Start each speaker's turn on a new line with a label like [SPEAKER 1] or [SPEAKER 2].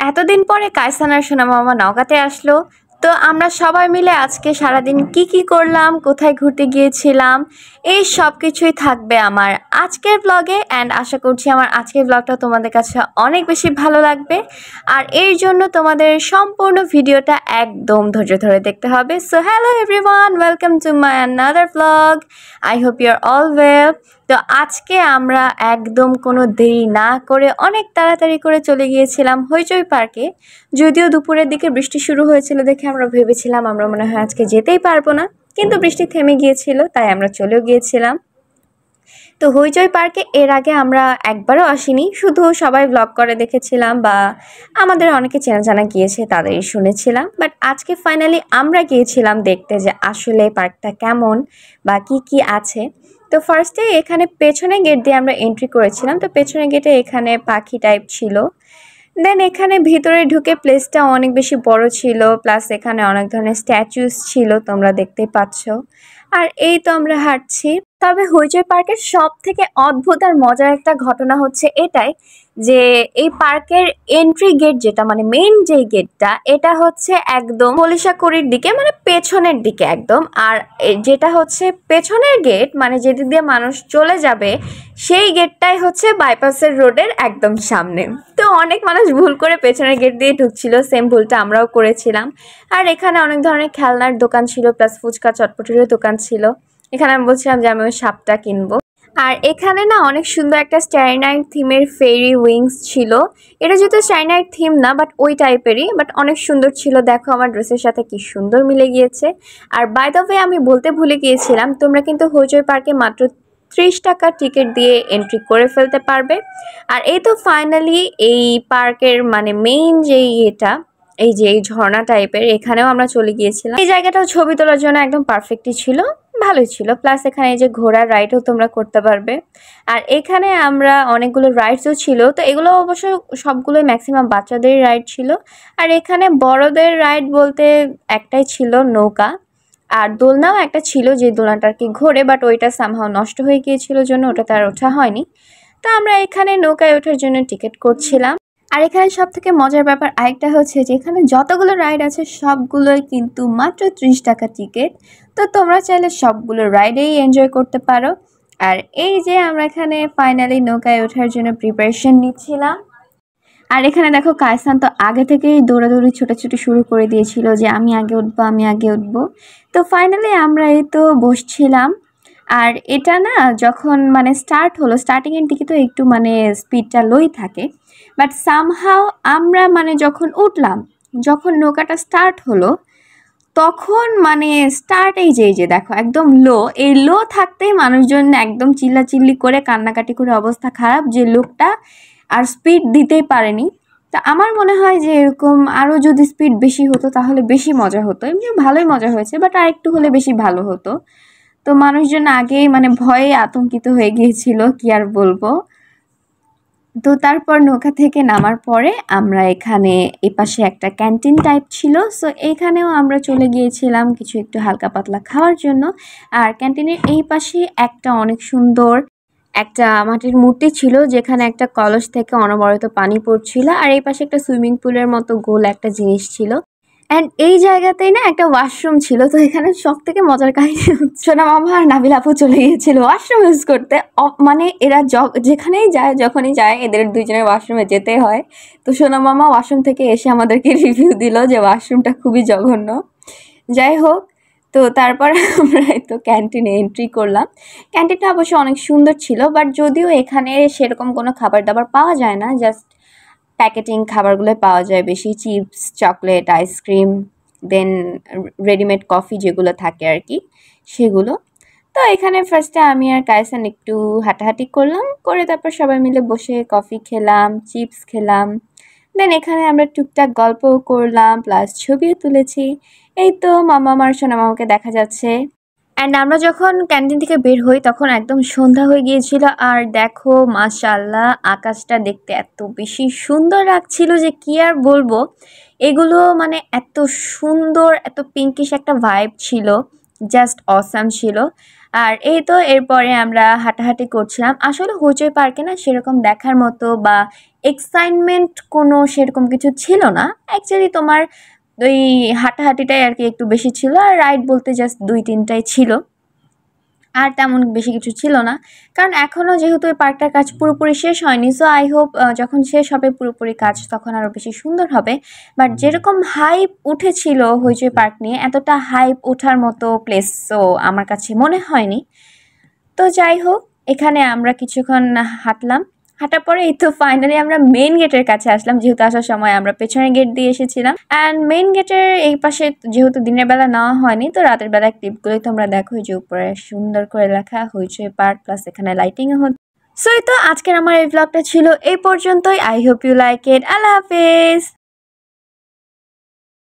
[SPEAKER 1] এতদিন পরে কায়সান আর সোনা মামা নওগাঁতে আসলো। তো আমরা সবাই মিলে আজকে সারাদিন কি করলাম, কোথায় ঘুরতে গিয়েছিলাম, এই সব কিছুই থাকবে আমার আজকের ব্লগে। অ্যান্ড আশা করছি আমার আজকের ব্লগটা তোমাদের কাছে অনেক বেশি ভালো লাগবে। আর এর জন্য তোমাদের সম্পূর্ণ ভিডিওটা একদম ধৈর্য ধরে দেখতে হবে। So hello everyone, welcome to my another blog. I hope you are all well. তো আজকে আমরা একদম কোনো দেরি না করে অনেক তাড়াতাড়ি করে চলে গিয়েছিলাম হইচই পার্কে। যদিও দুপুরের দিকে বৃষ্টি শুরু হয়েছিল দেখে আমরা ভেবেছিলাম আমরা মনে হয় আজকে যেতেই পারবো না, কিন্তু বৃষ্টি থেমে গিয়েছিল তাই আমরা চলেও গিয়েছিলাম। তো হইচই পার্কে এর আগে আমরা একবারও আসিনি, শুধু সবাই ব্লগ করে দেখেছিলাম বা আমাদের অনেকে চেনা জানা গিয়েছে তাদেরই শুনেছিলাম। বাট আজকে ফাইনালি আমরা গিয়েছিলাম দেখতে যে আসলে পার্কটা কেমন বা কি আছে। তো ফার্স্টে এখানে পেছনে গেট দিয়ে আমরা এন্ট্রি করেছিলাম। তো পেছনে গেটে এখানে পাখি টাইপ ছিল। দেন এখানে ভিতরে ঢুকে প্লেসটা অনেক বেশি বড় ছিল, প্লাস এখানে অনেক ধরনের স্ট্যাচুস ছিল, তোমরা দেখতেই পাচ্ছ। আর এই তো আমরা হাঁটছি। তবে হইচই পার্কের সব থেকে অদ্ভুত আর মজার একটা ঘটনা হচ্ছে এটাই যে এই পার্কের এন্ট্রি গেট যেটা মানে মেইন যে গেটটা, এটা হচ্ছে একদম মলিশাকুড়ির দিকে, মানে পেছনের দিকে একদম। আর যেটা হচ্ছে পেছনের গেট মানে যেদিক দিয়ে মানুষ চলে যাবে সেই গেটটাই হচ্ছে বাইপাসের রোডের একদম সামনে। তো অনেক মানুষ ভুল করে পেছনের গেট দিয়ে ঢুকছিল, সেম ভুলটা আমরাও করেছিলাম। আর এখানে অনেক ধরনের খেলনার দোকান ছিল, প্লাস ফুচকা চটপটিরও দোকান ছিল। এখানে আমি বলছিলাম যে আমি ওই সাপটা কিনবো। আর এখানে না অনেক সুন্দর একটা স্টারি নাইট থিমের ফেরি উইংস ছিল। এটা যেহেতু স্টারি নাইট থিম না বাট ওই টাইপেরই, বাট অনেক সুন্দর ছিল। দেখো আমার ড্রেসের সাথে কি সুন্দর মিলে গিয়েছে। আর বাই দ্য ওয়ে আমি বলতে ভুলে গিয়েছিলাম, তোমরা কিন্তু হইচই পার্কে মাত্র 30 টাকা টিকিট দিয়ে এন্ট্রি করে ফেলতে পারবে। আর এই তো ফাইনালি এই পার্কের মানে মেইন যেই এটা, এই যে এই ঝর্ণা টাইপের, এখানেও আমরা চলে গিয়েছিলাম। এই জায়গাটাও ছবি তোলার জন্য একদম পারফেক্টই ছিল, ভালোই ছিল। প্লাস এখানে এই যে ঘোড়ার রাইডও তোমরা করতে পারবে। আর এখানে আমরা অনেকগুলো রাইডসও ছিল, তো এগুলো অবশ্য সবগুলোই ম্যাক্সিমাম বাচ্চাদের রাইড ছিল। আর এখানে বড়দের রাইড বলতে একটাই ছিল, নৌকা। আর দোলনাও একটা ছিল, যে দোলনাটা আর কি ঘোরে, বাট ওইটা সামহাও নষ্ট হয়ে গিয়েছিল জন্য ওটাতে আর ওঠা হয়নি। তো আমরা এখানে নৌকায় ওঠার জন্য টিকিট করছিলাম। আর এখানে সব থেকে মজার ব্যাপার আরেকটা হচ্ছে যে এখানে যতগুলো রাইড আছে সবগুলোই কিন্তু মাত্র 30 টাকা টিকিট। তো তোমরা চাইলে সবগুলো রাইডেই এনজয় করতে পারো। আর এই যে আমরা এখানে ফাইনালি নৌকায় ওঠার জন্য প্রিপারেশন নিচ্ছিলাম। আর এখানে দেখো কায়সান তো আগে থেকেই দৌড়াদৌড়ি ছোটাছুটি শুরু করে দিয়েছিল যে আমি আগে উঠবো, আমি আগে উঠবো। তো ফাইনালি আমরা এই তো বসছিলাম। আর এটা না যখন মানে স্টার্ট হলো, স্টার্টিংয়ের দিকে তো একটু মানে স্পিডটা লোই থাকে, বাট সামহাও আমরা মানে যখন উঠলাম, যখন নৌকাটা স্টার্ট হলো তখন মানে স্টার্ট এই যে দেখো একদম লো, এই লো থাকতেই মানুষজন একদম চিল্লাচিল্লি করে কান্নাকাটি করে অবস্থা খারাপ, যে লোকটা আর স্পিড দিতেই পারেনি। তা আমার মনে হয় যে এরকম আরও যদি স্পিড বেশি হতো তাহলে বেশি মজা হতো। এমনি ভালোই মজা হয়েছে, বাট আর একটু হলে বেশি ভালো হতো। তো মানুষজন আগেই মানে ভয়ে আতঙ্কিত হয়ে গিয়েছিল, কি আর বলবো। তো তারপর নৌকা থেকে নামার পরে আমরা এখানে এপাশে একটা ক্যান্টিন টাইপ ছিল, সো এইখানেও আমরা চলে গিয়েছিলাম কিছু একটু হালকা পাতলা খাওয়ার জন্য। আর ক্যান্টিনের এই পাশে একটা অনেক সুন্দর একটা মাটির মূর্তি ছিল, যেখানে একটা কলস থেকে অনবরত পানি পড়ছিল। আর এই পাশে একটা সুইমিং পুলের মতো গোল একটা জিনিস ছিল। অ্যান্ড এই জায়গাতেই না একটা ওয়াশরুম ছিল। তো এখানে সব থেকে মজার কাহিনী সোনা মামা আর নাবিল আপু চলে গিয়েছিল ওয়াশরুম ইউজ করতে। মানে এরা যেখানেই যায় যখনই যায় এদের দুইজনের ওয়াশরুমে যেতে হয়। তো সোনা মামা ওয়াশরুম থেকে এসে আমাদেরকে রিভিউ দিল যে ওয়াশরুমটা খুবই জঘন্য। যাই হোক, তো তারপর আমরা তো ক্যান্টিনে এন্ট্রি করলাম। ক্যান্টিনটা অবশ্য অনেক সুন্দর ছিল, বাট যদিও এখানে সেরকম কোনো খাবার দাবার পাওয়া যায় না, জাস্ট প্যাকেটিং খাবারগুলো পাওয়া যায় বেশি, চিপস, চকলেট, আইসক্রিম, দেন রেডিমেড কফি যেগুলো থাকে আর কি সেগুলো। তো এখানে ফার্স্টে আমি আর কায়সান একটু হাঁটাহাঁটি করলাম, করে তারপর সবাই মিলে বসে কফি খেলাম, চিপস খেলাম। দেন এখানে আমরা টুকটাক গল্পও করলাম, প্লাস ছবিও তুলেছি। এই তো মামা আর সোনা মামাকে দেখা যাচ্ছে। অ্যান্ড আমরা যখন ক্যান্টিন থেকে বের হই তখন একদম সন্ধ্যা হয়ে গিয়েছিল। আর দেখো মাশাআল্লাহ আকাশটা দেখতে এত বেশি সুন্দর লাগছিল যে কি আর বলবো। এগুলো মানে এত সুন্দর, এত পিঙ্কিশ একটা ভাইব ছিল, জাস্ট অসাম ছিল। আর এই তো এরপরে আমরা হাঁটাহাঁটি করছিলাম। আসলে হইচই পার্কে না সেরকম দেখার মতো বা এক্সাইটমেন্ট কোনো সেরকম কিছু ছিল না। অ্যাকচুয়ালি তোমার ওই হাঁটাহাঁটিটাই আর কি একটু বেশি ছিল, আর রাইড বলতে জাস্ট 2-3টাই ছিল, আর তেমন বেশি কিছু ছিল না। কারণ এখনও যেহেতু এই পার্কটার কাজ পুরোপুরি শেষ হয়নি, সো আই হোপ যখন শেষ হবে পুরোপুরি কাজ তখন আরও বেশি সুন্দর হবে। বাট যেরকম হাইপ উঠেছিল হইচই পার্ক নিয়ে, এতটা হাইপ ওঠার মতো প্লেস সো আমার কাছে মনে হয়নি। তো যাই হোক, এখানে আমরা কিছুক্ষণ হাঁটলাম। হাঁটার পরে এই তো ফাইনালি আমরা মেইন গেটের কাছে আসলাম, যেহেতু আসার সময় আমরা পেছনের গেট দিয়ে এসেছিলাম। অ্যান্ড মেইন গেটের এই পাশে যেহেতু দিনের বেলা নেওয়া হয়নি, তো রাতের বেলা ক্লিপগুলোই তোমরা দেখো, যে উপরে সুন্দর করে লেখা হইচই পার্ক, প্লাস এখানে লাইটিংও হচ্ছে। সো এই তো আজকের আমার এই ব্লগটা ছিল এই পর্যন্তই। I hope you like it. আল্লাহ হাফেজ।